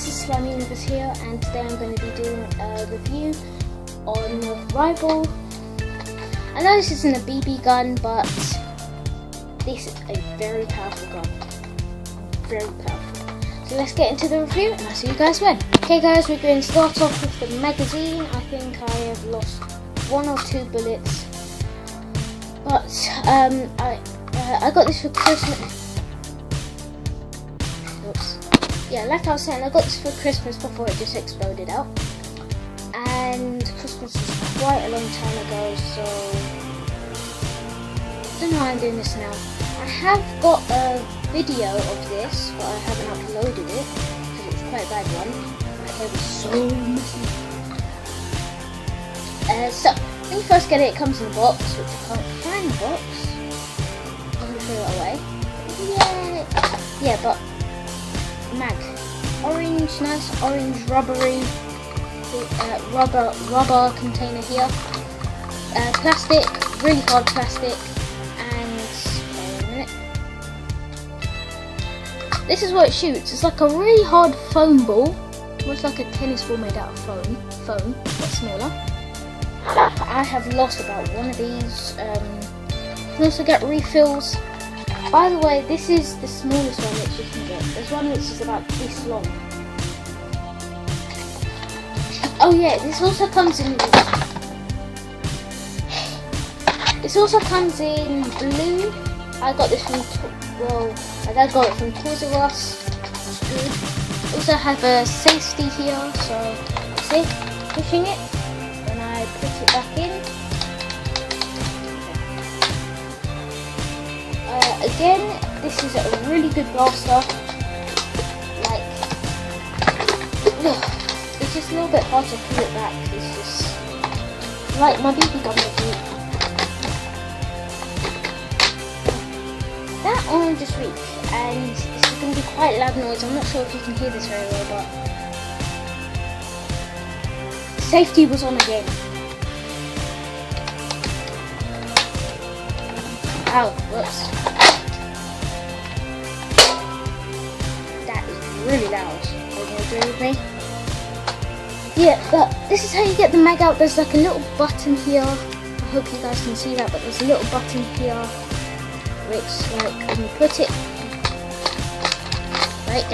this is Slimy Universe here, and today I'm going to be doing a review on Nerf Rival. I know this isn't a BB gun, but this is a very powerful gun. Very powerful. So let's get into the review, and I'll see you guys when. Okay guys, we're going to start off with the magazine. I think I have lost 1 or 2 bullets, but I got this for Christmas. Oops. Yeah, like I was saying, I got this for Christmas before it just exploded out. And Christmas was quite a long time ago, so I don't know why I'm doing this now. I have got a video of this, but I haven't uploaded it because it was quite a bad one. My hair was so messy. So when you first get it, it comes in a box, which I can't find the box. I'm gonna throw it away. Yeah, but mag. Orange, nice orange rubbery rubber container here. Plastic, really hard plastic, and wait a minute. This is what it shoots. It's like a really hard foam ball. Almost like a tennis ball made out of foam, but smaller. I have lost about one of these. You can also get refills. By the way, this is the smallest one that you can get. There's one which is about this long. Oh yeah, this also comes in blue. I got this from, my dad got it from Toys R Us. It's good. Also have a safety here, so see, pushing it, then I put it back in. Again, this is a really good blaster. Like, it's just a little bit hard to pull it back. It's just like my BB gun would do. That arm just reached, and this is going to be quite loud noise. I'm not sure if you can hear this very well, but safety was on again. Ow, whoops. That is really loud. Are you going to agree with me? Yeah, but this is how you get the mag out. There's like a little button here. I hope you guys can see that, but there's a little button here which, like, when you put it right,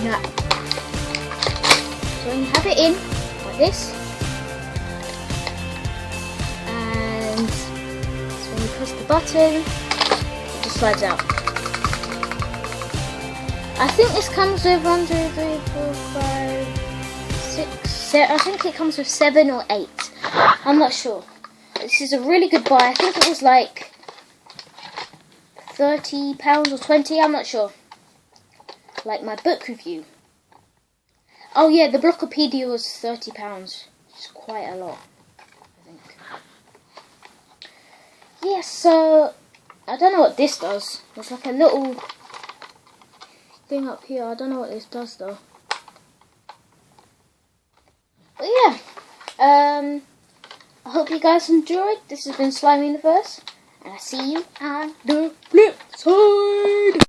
no. So when you have it in like this, and so when you press the button, it just slides out. I think this comes with 1, 2, 3, 4, 5, 6, 7. I think it comes with 7 or 8. I'm not sure. This is a really good buy. I think it was like £30 or 20. I'm not sure. Like my book review. Oh yeah, the Blockopedia was £30. It's quite a lot, I think. Yeah, so I don't know what this does. It's like a little thing up here. I don't know what this does though. But yeah, I hope you guys enjoyed. This has been Slimy Universe, and I'll see you on the flip side.